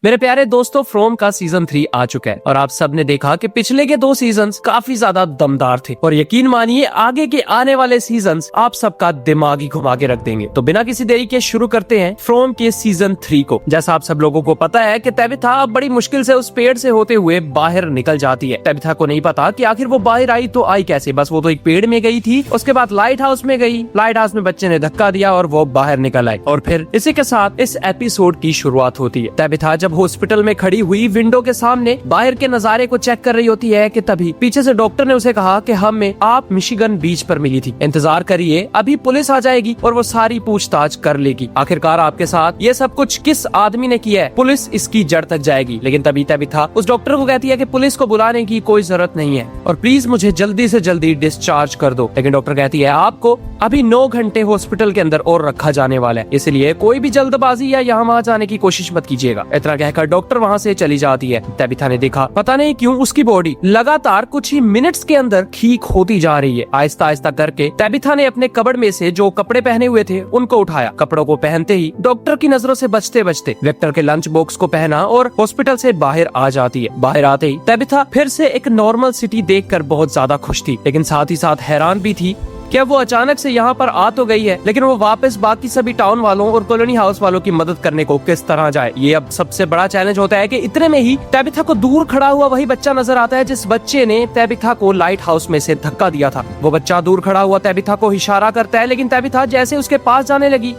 मेरे प्यारे दोस्तों, फ्रॉम का सीजन 3 आ चुका है और आप सब ने देखा कि पिछले के 2 सीजन्स काफी ज्यादा दमदार थे और यकीन मानिए आगे के आने वाले सीजन्स आप सबका दिमाग ही घुमा के रख देंगे। तो बिना किसी देरी के शुरू करते हैं फ्रॉम के सीजन 3 को। जैसा आप सब लोगों को पता है कि तबिथा अब बड़ी मुश्किल से उस पेड़ से होते हुए बाहर निकल जाती है। तबिथा को नहीं पता कि आखिर वो बाहर आई तो आई कैसे, बस वो तो एक पेड़ में गई थी, उसके बाद लाइट हाउस में गई, लाइट हाउस में बच्चे ने धक्का दिया और वो बाहर निकल आई। और फिर इसी के साथ इस एपिसोड की शुरुआत होती है। तबिथा जब हॉस्पिटल में खड़ी हुई विंडो के सामने बाहर के नजारे को चेक कर रही होती है कि तभी पीछे से डॉक्टर ने उसे कहा कि हमें आप मिशिगन बीच पर मिली थी, इंतजार करिए, अभी पुलिस आ जाएगी और वो सारी पूछताछ कर लेगी। आखिरकार आपके साथ ये सब कुछ किस आदमी ने किया है, पुलिस इसकी जड़ तक जाएगी। लेकिन तभी तबिथा उस डॉक्टर को कहती है कि पुलिस को बुलाने की कोई जरूरत नहीं है और प्लीज मुझे जल्दी से जल्दी डिस्चार्ज कर दो। लेकिन डॉक्टर कहती है आपको अभी 9 घंटे हॉस्पिटल के अंदर और रखा जाने वाला है, इसलिए कोई भी जल्दबाजी या यहाँ वहाँ जाने की कोशिश मत कीजिएगा। इतना कहकर डॉक्टर वहाँ से चली जाती है। तबिथा ने देखा पता नहीं क्यों उसकी बॉडी लगातार कुछ ही मिनट्स के अंदर ठीक होती जा रही है। आहिस्ता आहिस्ता करके तबिथा ने अपने कबड़ में से जो कपड़े पहने हुए थे उनको उठाया। कपड़ों को पहनते ही डॉक्टर की नजरों से बचते बचते विक्टर के लंच बॉक्स को पहना और हॉस्पिटल से बाहर आ जाती है। बाहर आते ही तबिथा फिर से एक नॉर्मल सिटी देखकर बहुत ज्यादा खुश थी, लेकिन साथ ही साथ हैरान भी थी क्या वो अचानक से यहाँ पर आ तो गई है, लेकिन वो वापस बाकी सभी टाउन वालों और कॉलोनी हाउस वालों की मदद करने को किस तरह जाए। ये अब सबसे बड़ा चैलेंज होता है कि इतने में ही तबिथा को दूर खड़ा हुआ वही बच्चा नजर आता है जिस बच्चे ने तबिथा को लाइट हाउस में से धक्का दिया था। वो बच्चा दूर खड़ा हुआ तबिथा को इशारा करता है, लेकिन तबिथा जैसे उसके पास जाने लगी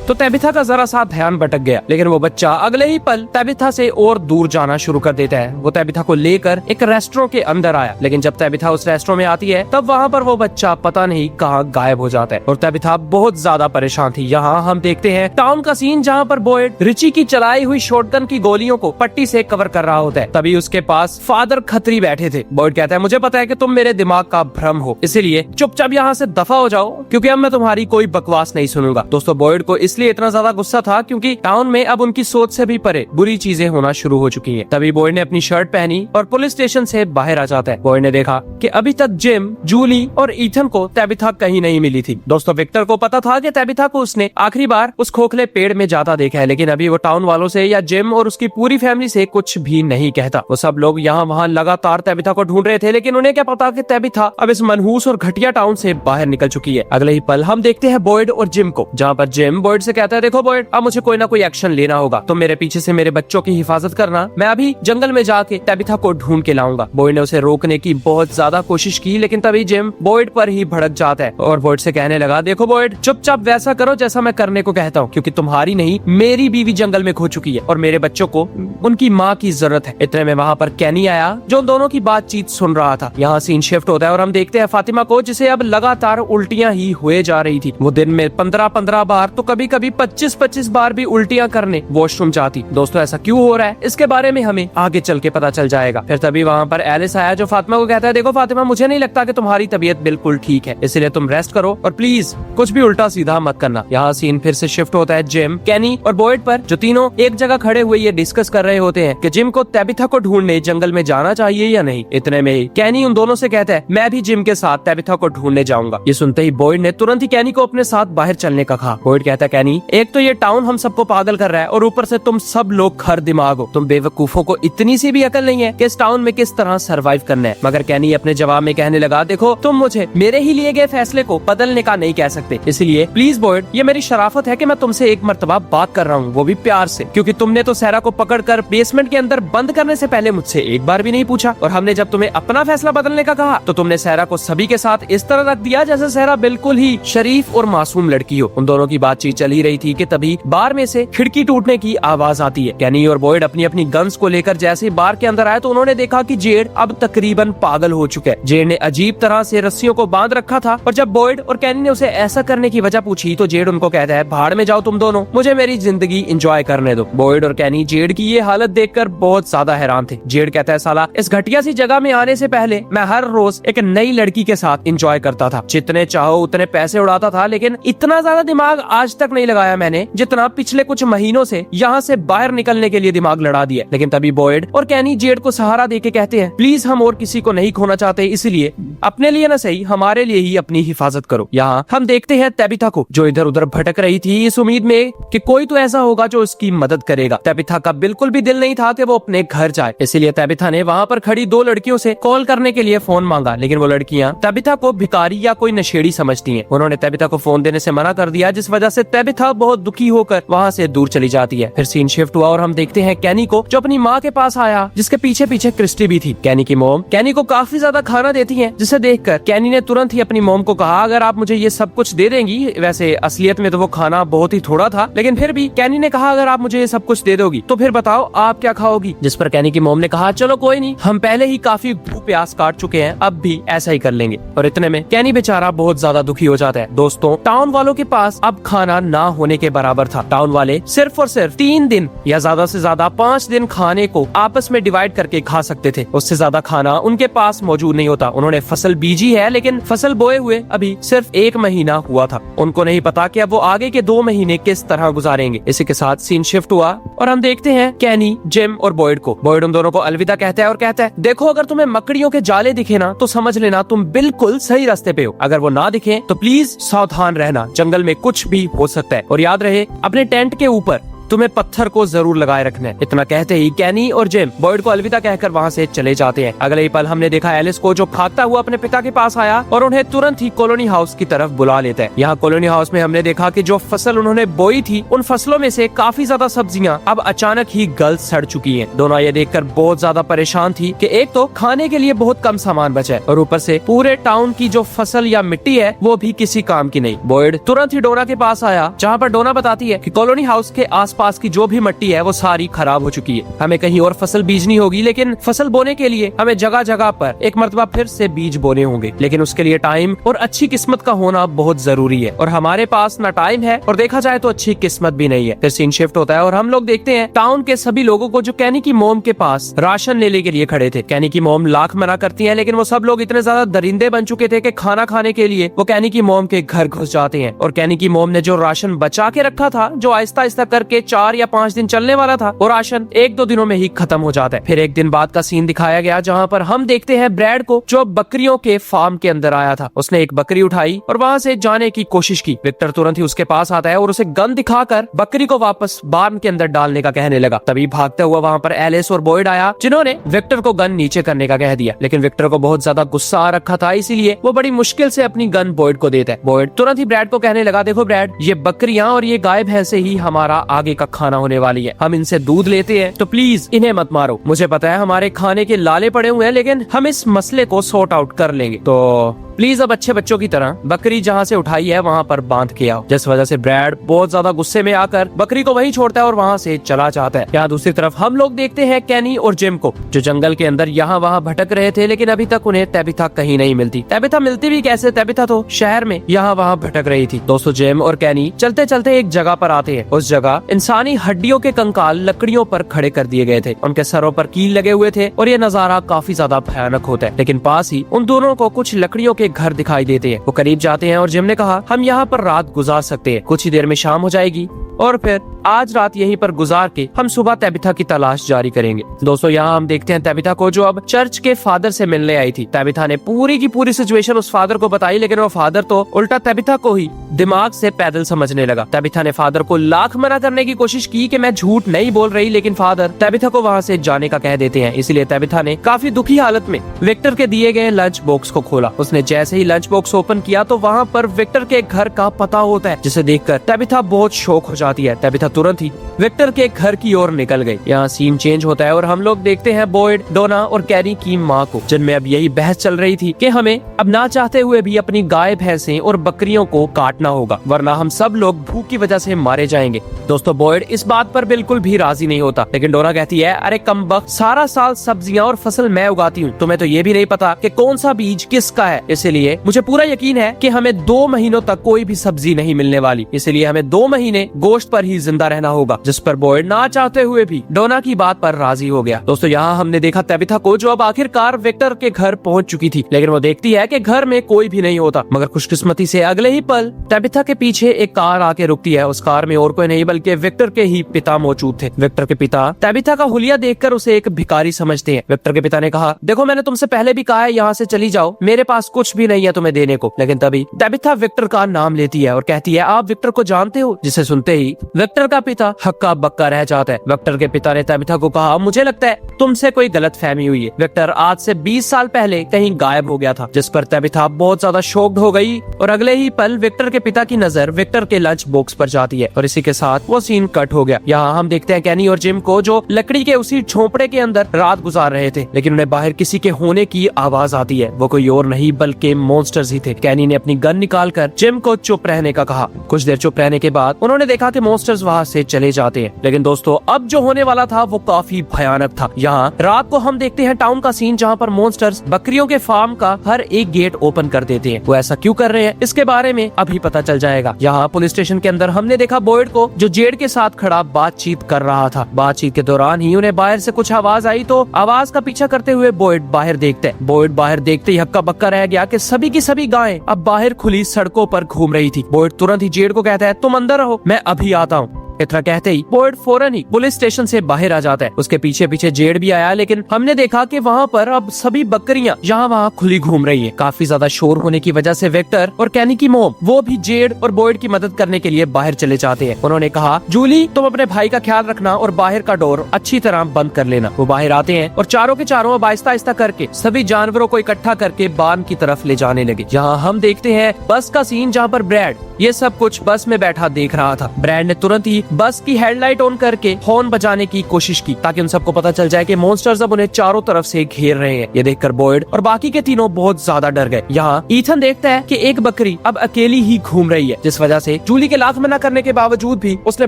तो तबिथा का जरा सा ध्यान भटक गया। लेकिन वो बच्चा अगले ही पल तबिथा से और दूर जाना शुरू कर देता है। वो तबिथा को लेकर एक रेस्टोरेंट के अंदर आया, लेकिन जब तबिथा उस रेस्टोरेंट में आती है तब वहाँ पर वो बच्चा पता नहीं कहाँ गायब हो जाता है और तबिथा बहुत ज्यादा परेशान थी। यहाँ हम देखते हैं टाउन का सीन जहाँ पर बॉयड रिची की चलाई हुई शॉटगन की गोलियों को पट्टी से कवर कर रहा होता है। तभी उसके पास फादर खत्री बैठे थे। बॉयड कहता है मुझे पता है कि तुम मेरे दिमाग का भ्रम हो, इसीलिए चुपचाप यहाँ से दफा हो जाओ क्योंकि अब मैं तुम्हारी कोई बकवास नहीं सुनूंगा। दोस्तों बॉयड को इसलिए इतना ज्यादा गुस्सा था क्योंकि टाउन में अब उनकी सोच से भी परे बुरी चीजें होना शुरू हो चुकी हैं। तभी बॉयड ने अपनी शर्ट पहनी और पुलिस स्टेशन से बाहर आ जाता है। बॉयड ने देखा कि अभी तक जिम, जूली और ईथन को तबिथा कहीं नहीं मिली थी। दोस्तों विक्टर को पता था कि तबिथा को उसने आखिरी बार उस खोखले पेड़ में जाता देखा है, लेकिन अभी वो टाउन वालों से या जिम और उसकी पूरी फैमिली से कुछ भी नहीं कहता। वो सब लोग यहाँ वहाँ लगातार तबिथा को ढूंढ रहे थे, लेकिन उन्हें क्या पता कि तबिथा अब इस मनहूस और घटिया टाउन से बाहर निकल चुकी है। अगले ही पल हम देखते हैं बॉयड और जिम को, जहाँ पर जिम बॉयड से कहता है देखो बॉयड, अब मुझे कोई ना कोई एक्शन लेना होगा, तुम मेरे पीछे से मेरे बच्चों की हिफाजत करना, मैं अभी जंगल में जाके तबिथा को ढूंढ के लाऊंगा। बॉयड ने उसे रोकने की बहुत ज्यादा कोशिश की, लेकिन तभी जिम बॉयड पर ही भड़क जाता है और बॉयड से कहने लगा देखो बॉयड, चुपचाप वैसा करो जैसा मैं करने को कहता हूँ, क्योंकि तुम्हारी नहीं मेरी बीवी जंगल में खो चुकी है और मेरे बच्चों को उनकी माँ की जरूरत है। इतने में वहाँ पर कैनी आया जो दोनों की बातचीत सुन रहा था। यहाँ सीन शिफ्ट होता है और हम देखते हैं फातिमा को, जिसे अब लगातार उल्टियां ही हुए जा रही थी। वो दिन में 15-15 बार तो कभी कभी 25-25 बार भी उल्टियां करने वॉशरूम जाती। दोस्तों ऐसा क्यों हो रहा है इसके बारे में हमें आगे चल के पता चल जाएगा। फिर तभी वहाँ पर एलिस आया जो फातिमा को कहता है देखो फातिमा, मुझे नहीं लगता कि तुम्हारी तबीयत बिल्कुल ठीक है, इसलिए तुम रेस्ट करो और प्लीज कुछ भी उल्टा सीधा मत करना। यहाँ सीन फिर से शिफ्ट होता है जिम, कैनी और बॉयड पर, जो तीनों एक जगह खड़े हुए ये डिस्कस कर रहे होते हैं कि जिम को तबिथा को ढूंढने जंगल में जाना चाहिए या नहीं। इतने में ही कैनी उन दोनों से कहता है मैं भी जिम के साथ तबिथा को ढूंढने जाऊंगा। ये सुनते ही बॉयड ने तुरंत ही कैनी को अपने साथ बाहर चलने का कहा। बॉयड कहता है कैनी, एक तो ये टाउन हम सबको पागल कर रहा है और ऊपर से तुम सब लोग खर दिमाग हो, तुम बेवकूफों को इतनी सी भी अकल नहीं है कि इस टाउन में किस तरह सरवाइव करना है। मगर कैनी अपने जवाब में कहने लगा देखो तुम मुझे मेरे ही लिए गए फैसले को बदलने का नहीं कह सकते, इसलिए प्लीज बॉयड, ये मेरी शराफत है कि मैं तुमसे एक मर्तबा बात कर रहा हूँ, वो भी प्यार से, क्योंकि तुमने तो सहरा को पकड़कर बेसमेंट के अंदर बंद करने से पहले मुझसे एक बार भी नहीं पूछा और हमने जब तुम्हें अपना फैसला बदलने का कहा तो तुमने सहरा को सभी के साथ इस तरह रख दिया जैसे सहरा बिल्कुल ही शरीफ और मासूम लड़की हो। उन दोनों की बातचीत चल ही रही थी कि तभी बार में से खिड़की टूटने की आवाज आती है। कैनी और बॉयड अपनी अपनी गन्स को लेकर जैसे ही बार के अंदर आए तो उन्होंने देखा कि जेड अब तकरीबन पागल हो चुका है। जेड ने अजीब तरह से रस्सियों को बांध रखा था और जब बॉयड और कैनी ने उसे ऐसा करने की वजह पूछी तो जेड उनको कहता है भाड़ में जाओ तुम दोनों, मुझे मेरी जिंदगी एंजॉय करने दो। बॉयड और कैनी जेड की ये हालत देखकर बहुत ज्यादा हैरान थे। जेड कहता है साला, इस घटिया सी जगह में आने से पहले मैं हर रोज एक नई लड़की के साथ एंजॉय करता था, जितने चाहो उतने पैसे उड़ाता था, लेकिन इतना ज्यादा दिमाग आज तक नहीं लगाया मैंने जितना पिछले कुछ महीनों से यहाँ से बाहर निकलने के लिए दिमाग लड़ा दिया। लेकिन तभी बॉयड और कैनी जेड को सहारा देके कहते हैं, प्लीज हम और किसी को नहीं खोना चाहते, इसलिए अपने लिए न सही हमारे लिए ही अपनी हिफाजत करो। यहाँ हम देखते हैं तबिथा को जो इधर उधर भटक रही थी इस उम्मीद में कि कोई तो ऐसा होगा जो उसकी मदद करेगा। तबिथा का बिल्कुल भी दिल नहीं था कि वो अपने घर जाए, इसीलिए तबिथा ने वहाँ पर खड़ी दो लड़कियों से कॉल करने के लिए फोन मांगा। लेकिन वो लड़कियाँ तबिथा को भिखारी या कोई नशेड़ी समझती हैं। उन्होंने तबिथा को फोन देने से मना कर दिया, जिस वजह से तबिथा बहुत दुखी होकर वहाँ से दूर चली जाती है। फिर सीन शिफ्ट हुआ और हम देखते हैं कैनी को जो अपनी माँ के पास आया, जिसके पीछे पीछे क्रिस्टी भी थी। कैनी की मॉम कैनी को काफी ज्यादा खाना देती है, जिसे देखकर कैनी ने तुरंत ही अपनी मॉम को कहा, अगर आप मुझे ये सब कुछ दे देंगी, वैसे असलियत में तो वो खाना बहुत ही थोड़ा था, लेकिन फिर भी कैनी ने कहा अगर आप मुझे ये सब कुछ दे दोगी तो फिर बताओ आप क्या खाओगी। जिस पर कैनी की मॉम ने कहा चलो कोई नहीं, हम पहले ही काफी भूख प्यास काट चुके हैं, अब भी ऐसा ही कर लेंगे। और इतने में कैनी बेचारा बहुत ज्यादा दुखी हो जाता है। दोस्तों टाउन वालों के पास अब खाना ना होने के बराबर था। टाउन वाले सिर्फ और सिर्फ 3 दिन या ज्यादा से ज्यादा 5 दिन खाने को आपस में डिवाइड करके खा सकते थे, उससे ज्यादा खाना उनके पास मौजूद नहीं होता। उन्होंने फसल बीजी है लेकिन फसल बोए हुए अभी सिर्फ 1 महीना हुआ था। उनको नहीं पता कि अब वो आगे के 2 महीने किस तरह गुजारेंगे। इसी के साथ सीन शिफ्ट हुआ और हम देखते हैं कैनी, जिम और बॉयड को। बॉयड उन दोनों को अलविदा कहता है और कहता है, देखो अगर तुम्हें मकड़ियों के जाले दिखे ना तो समझ लेना तुम बिल्कुल सही रास्ते पे हो, अगर वो ना दिखे तो प्लीज सावधान रहना, जंगल में कुछ भी हो सकता है। और याद रहे अपने टेंट के ऊपर तुम्हें पत्थर को जरूर लगाए रखना है। इतना कहते ही कैनी और जिम बॉयड को अलविदा कहकर वहाँ से चले जाते हैं। अगले ही पल हमने देखा एलिस को जो भागता हुआ अपने पिता के पास आया और उन्हें तुरंत ही कॉलोनी हाउस की तरफ बुला लेता है। यहाँ कॉलोनी हाउस में हमने देखा कि जो फसल उन्होंने बोई थी उन फसलों में से काफी ज्यादा सब्जियां अब अचानक ही गल सड़ चुकी हैं। दोनों ये देखकर बहुत ज्यादा परेशान थी कि एक तो खाने के लिए बहुत कम सामान बचा है और ऊपर से पूरे टाउन की जो फसल या मिट्टी है वो भी किसी काम की नहीं। बॉयड तुरंत ही डोना के पास आया, जहाँ पर डोना बताती है कि कॉलोनी हाउस के पास की जो भी मिट्टी है वो सारी खराब हो चुकी है, हमें कहीं और फसल बीजनी होगी, लेकिन फसल बोने के लिए हमें जगह जगह पर एक मर्तबा फिर से बीज बोने होंगे, लेकिन उसके लिए टाइम और अच्छी किस्मत का होना बहुत जरूरी है और हमारे पास ना टाइम है और देखा जाए तो अच्छी किस्मत भी नहीं है। फिर सीन शिफ्ट होता है और हम लोग देखते हैं टाउन के सभी लोगों को जो कैनी की मॉम के पास राशन लेने के लिए खड़े थे। कैनी की मॉम लाख मना करती है, लेकिन वो सब लोग इतने ज्यादा दरिंदे बन चुके थे कि खाना खाने के लिए वो कैनी की मॉम के घर घुस जाते हैं और कैनी की मॉम ने जो राशन बचा के रखा था, जो आहिस्ता आहिस्ता करके 4 या 5 दिन चलने वाला था, वो राशन 1-2 दिनों में ही खत्म हो जाता है। फिर एक दिन बाद का सीन दिखाया गया जहाँ पर हम देखते हैं ब्रैड को जो बकरियों के फार्म के अंदर आया था। उसने एक बकरी उठाई और वहाँ से जाने की कोशिश की। विक्टर तुरंत ही उसके पास आता है और उसे गन दिखाकर बकरी को वापस बार्न के अंदर डालने का कहने लगा। तभी भागते हुआ वहाँ पर एलिस और बॉयड आया, जिन्होंने विक्टर को गन नीचे करने का कह दिया, लेकिन विक्टर को बहुत ज्यादा गुस्सा आ रखा था, इसीलिए वो बड़ी मुश्किल से अपनी गन बॉयड को देता है। बॉयड तुरंत ही ब्रैड को कहने लगा, देखो ब्रैड, ये बकरियां और ये गाय भैंसे ही हमारा आगे का खाना होने वाली है, हम इनसे दूध लेते हैं, तो प्लीज इन्हें मत मारो। मुझे पता है हमारे खाने के लाले पड़े हुए हैं, लेकिन हम इस मसले को सॉर्ट आउट कर लेंगे, तो प्लीज अब अच्छे बच्चों की तरह बकरी जहाँ से उठाई है वहाँ पर बांध के आओ। जिस वजह से ब्रैड बहुत ज्यादा गुस्से में आकर बकरी को वहीं छोड़ता है और वहाँ से चला जाता है। यहाँ दूसरी तरफ हम लोग देखते हैं कैनी और जिम को, जो जंगल के अंदर यहाँ वहाँ भटक रहे थे, लेकिन अभी तक उन्हें तबिथा कहीं नहीं मिलती। तबिथा मिलती भी कैसे, तबिथा तो शहर में यहाँ वहाँ भटक रही थी। दोस्तों जिम और कैनी चलते चलते एक जगह पर आते हैं। उस जगह इंसानी हड्डियों के कंकाल लकड़ियों पर खड़े कर दिए गए थे, उनके सरों पर कील लगे हुए थे और ये नजारा काफी ज्यादा भयानक होता है। लेकिन पास ही उन दोनों को कुछ लकड़ियों के घर दिखाई देते हैं। वो करीब जाते हैं और जिम ने कहा, हम यहाँ पर रात गुजार सकते हैं, कुछ ही देर में शाम हो जाएगी और फिर आज रात यहीं पर गुजार के हम सुबह तबिथा की तलाश जारी करेंगे। दोस्तों यहाँ हम देखते हैं तबिथा को, जो अब चर्च के फादर से मिलने आई थी। तबिथा ने पूरी की पूरी सिचुएशन उस फादर को बताई, लेकिन वो फादर तो उल्टा तबिथा को ही दिमाग से पैदल समझने लगा। तबिथा ने फादर को लाख मना करने की कोशिश की कि मैं झूठ नहीं बोल रही, लेकिन फादर तबिथा को वहाँ से जाने का कह देते हैं। इसलिए तबिथा ने काफी दुखी हालत में विक्टर के दिए गए लंच बॉक्स को खोला। उसने जैसे ही लंच बॉक्स ओपन किया तो वहाँ पर विक्टर के घर का पता होता है, जिसे देखकर तबिथा बहुत शौक हो जाती है। तबिथा तुरंत ही विक्टर के घर की ओर निकल गई। यहाँ सीन चेंज होता है और हम लोग देखते हैं बॉयड, डोना और कैरी की माँ को, जिनमें अब यही बहस चल रही थी कि हमें अब ना चाहते हुए भी अपनी गाय भैंसे और बकरियों को काटना होगा, वरना हम सब लोग भूख की वजह से मारे जाएंगे। दोस्तों बॉयड इस बात पर बिल्कुल भी राजी नहीं होता, लेकिन डोना कहती है, अरे कमबख्त, सारा साल सब्जियां और फसल मैं उगाती हूँ, तुम्हें तो ये भी नहीं पता कि कौन सा बीज किसका है, इसलिए इसलिए मुझे पूरा यकीन है कि हमें 2 महीनों तक कोई भी सब्जी नहीं मिलने वाली, इसलिए हमें 2 महीने गोश्त पर ही जिंदा रहना होगा। जिस पर बॉयड ना चाहते हुए भी डोना की बात पर राजी हो गया। दोस्तों यहाँ हमने देखा तबिथा को, जो अब आखिरकार विक्टर के घर पहुंच चुकी थी, लेकिन वो देखती है कि घर में कोई भी नहीं होता। मगर खुशकिस्मती से अगले ही पल तबिथा के पीछे एक कार आके रुकती है। उस कार में और कोई नहीं बल्कि विक्टर के ही पिता मौजूद थे। विक्टर के पिता तबिथा का हुलिया देखकर उसे एक भिखारी समझते हैं। विक्टर के पिता ने कहा, देखो मैंने तुमसे पहले भी कहा है यहाँ से चली जाओ, मेरे पास कुछ भी नहीं है तुम्हें देने को। लेकिन तभी तबिथा विक्टर का नाम लेती है और कहती है, आप विक्टर को जानते हो? जिसे सुनते ही विक्टर का पिता हक्का बक्का रह जाता है। विक्टर के पिता ने तबिथा को कहा, मुझे लगता है तुमसे कोई गलतफहमी हुई है। विक्टर आज से 20 साल पहले कहीं गायब हो गया था। जिस पर तबिथा बहुत ज्यादा शॉक्ड हो गई और अगले ही पल विक्टर के पिता की नजर विक्टर के लंच बॉक्स पर जाती है और इसी के साथ वो सीन कट हो गया। यहाँ हम देखते हैं कैनी और जिम को, जो लकड़ी के उसी झोपड़े के अंदर रात गुजार रहे थे, लेकिन उन्हें बाहर किसी के होने की आवाज आती है। वो कोई और नहीं बल्कि मॉन्स्टर्स ही थे। कैनी ने अपनी गन निकालकर जिम को चुप रहने का कहा। कुछ देर चुप रहने के बाद उन्होंने देखा कि मॉन्स्टर्स वहाँ से चले जाते हैं। लेकिन दोस्तों अब जो होने वाला था वो काफी भयानक था। यहाँ रात को हम देखते हैं टाउन का सीन, जहाँ पर मॉन्स्टर्स बकरियों के फार्म का हर एक गेट ओपन कर देते हैं। वो ऐसा क्यों कर रहे हैं इसके बारे में अभी पता चल जाएगा। यहाँ पुलिस स्टेशन के अंदर हमने देखा बॉयड को, जो जेड के साथ खड़ा बातचीत कर रहा था। बातचीत के दौरान ही उन्हें बाहर से कुछ आवाज आई, तो आवाज का पीछा करते हुए बॉयड बाहर देखते हैं। बॉयड बाहर देखते ही हक्का बक्का रह गया कि सभी की सभी गायें अब बाहर खुली सड़कों पर घूम रही थी। बॉयड तुरंत ही जेड को कहता है, तुम अंदर रहो, मैं अभी आता हूँ। इतना कहते ही बॉयड फौरन ही पुलिस स्टेशन से बाहर आ जाता है। उसके पीछे पीछे जेड भी आया, लेकिन हमने देखा कि वहाँ पर अब सभी बकरियां यहाँ वहाँ खुली घूम रही है। काफी ज्यादा शोर होने की वजह से विक्टर और कैनी की मोम वो भी जेड और बॉयड की मदद करने के लिए बाहर चले जाते हैं। उन्होंने कहा, जूली तुम अपने भाई का ख्याल रखना और बाहर का डोर अच्छी तरह बंद कर लेना। वो बाहर आते हैं और चारों के चारों अब आहिस्ता आहिस्ता करके सभी जानवरों को इकट्ठा करके बान की तरफ ले जाने लगे। यहाँ हम देखते हैं बस का सीन, जहाँ पर ब्रैड ये सब कुछ बस में बैठा देख रहा था। ब्रैड ने तुरंत ही बस की हेडलाइट ऑन करके हॉर्न बजाने की कोशिश की, ताकि उन सबको पता चल जाए कि मॉन्स्टर्स अब उन्हें चारों तरफ से घेर रहे हैं। ये देखकर बॉयड और बाकी के तीनों बहुत ज्यादा डर गए। यहाँ ईथन देखता है कि एक बकरी अब अकेली ही घूम रही है, जिस वजह से जूली के लाख मना करने के बावजूद भी उसने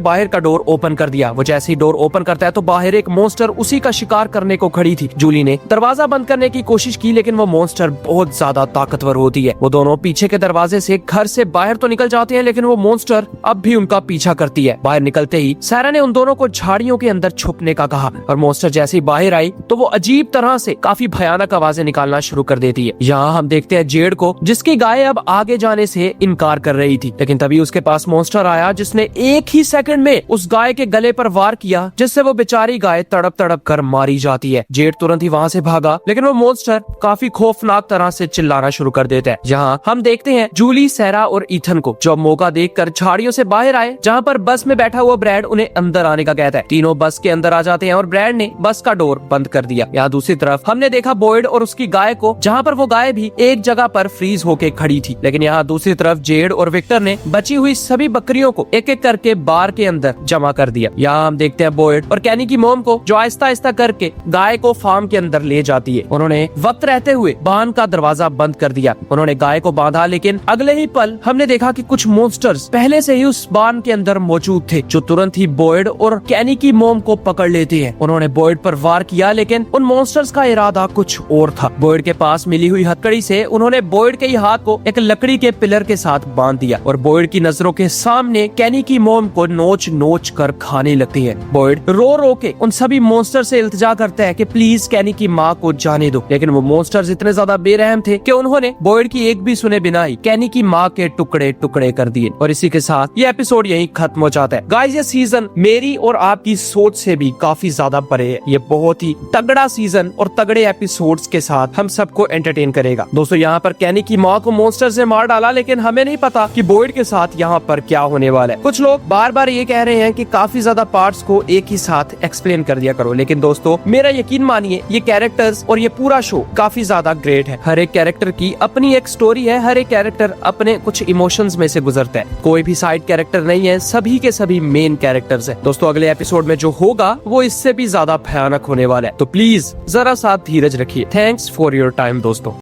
बाहर का डोर ओपन कर दिया। वो जैसे ही डोर ओपन करता है तो बाहर एक मॉन्स्टर उसी का शिकार करने को खड़ी थी। जूली ने दरवाजा बंद करने की कोशिश की, लेकिन वो मॉन्स्टर बहुत ज्यादा ताकतवर होती है। वो दोनों पीछे के दरवाजे से घर से बाहर तो निकल जाते हैं, लेकिन वो मॉन्स्टर अब भी उनका पीछा करती है। बाहर निकलते ही सारा ने उन दोनों को झाड़ियों के अंदर छुपने का कहा और मॉन्स्टर जैसे ही बाहर आई तो वो अजीब तरह से काफी भयानक आवाजें निकालना शुरू कर देती है। यहाँ हम देखते हैं जेड को, जिसकी गाय अब आगे जाने से इनकार कर रही थी, लेकिन तभी उसके पास मॉन्स्टर आया, जिसने एक ही सेकंड में उस गाय के गले पर वार किया, जिससे वो बेचारी गाय तड़प तड़प कर मारी जाती है। जेड तुरंत ही वहाँ से भागा, लेकिन वो मॉन्स्टर काफी खौफनाक तरह से चिल्लाना शुरू कर देता है। यहाँ हम देखते हैं जूली, सैरा और ईथन को, जो मौका देखकर झाड़ियों से बाहर आए, जहाँ पर बस में बैठा हुआ ब्रैड उन्हें अंदर आने का कहता है। तीनों बस के अंदर आ जाते हैं और ब्रैड ने बस का डोर बंद कर दिया। यहाँ दूसरी तरफ हमने देखा बॉयड और उसकी गाय को, जहाँ पर वो गाय भी एक जगह पर फ्रीज होके खड़ी थी। लेकिन यहाँ दूसरी तरफ जेड और विक्टर ने बची हुई सभी बकरियों को एक एक करके बार के अंदर जमा कर दिया। यहाँ हम देखते हैं बॉयड और कैनी की मोम को, जो आहिस्ता आहिस्ता करके गाय को फार्म के अंदर ले जाती है। उन्होंने वक्त रहते हुए बांध का दरवाजा बंद कर दिया। उन्होंने गाय को बांधा, लेकिन अगले ही पल हमने देखा कि कुछ मॉन्स्टर्स पहले से ही उस बांध के अंदर मौजूद थे, जो तुरंत ही बॉयड और कैनी की मोम को पकड़ लेते हैं। उन्होंने बॉयड पर वार किया, लेकिन उन मॉन्स्टर्स का इरादा कुछ और था। बॉयड के पास मिली हुई हथकड़ी से उन्होंने बॉयड के हाथ को एक लकड़ी के पिलर के साथ बांध दिया और बॉयड की नजरों के सामने कैनी की मोम को नोच नोच कर खाने लगती है। बॉयड रो रो के उन सभी मॉन्स्टर से इल्तिजा करता है कि प्लीज कैनी की माँ को जाने दो, लेकिन वो मॉन्स्टर्स इतने ज्यादा बेरहम थे कि उन्होंने बॉयड की एक भी सुने बिना ही कैनी की माँ के टुकड़े टुकड़े कर दिए। और इसी के साथ ये एपिसोड यहीं खत्म हो जाता है। गाइस, ये सीजन मेरी और आपकी सोच से भी काफी ज्यादा परे है। ये बहुत ही तगड़ा सीजन और तगड़े एपिसोड्स के साथ हम सबको एंटरटेन करेगा। दोस्तों, यहाँ पर कैनी की माँ को मॉन्स्टर से मार डाला, लेकिन हमें नहीं पता कि बॉयड के साथ यहाँ पर क्या होने वाला है। कुछ लोग बार बार ये कह रहे हैं कि काफी ज्यादा पार्ट्स को एक ही साथ एक्सप्लेन कर दिया करो, लेकिन दोस्तों मेरा यकीन मानिए, ये कैरेक्टर्स और ये पूरा शो काफी ज्यादा ग्रेट है। हर एक कैरेक्टर की अपनी एक स्टोरी है, हर एक कैरेक्टर अपने कुछ इमोशंस में से गुजरता है। कोई भी साइड कैरेक्टर नहीं है, सभी के सभी मेन कैरेक्टर्स है। दोस्तों, अगले एपिसोड में जो होगा वो इससे भी ज्यादा भयानक होने वाला है, तो प्लीज जरा सा धीरज रखिए। थैंक्स फॉर योर टाइम दोस्तों।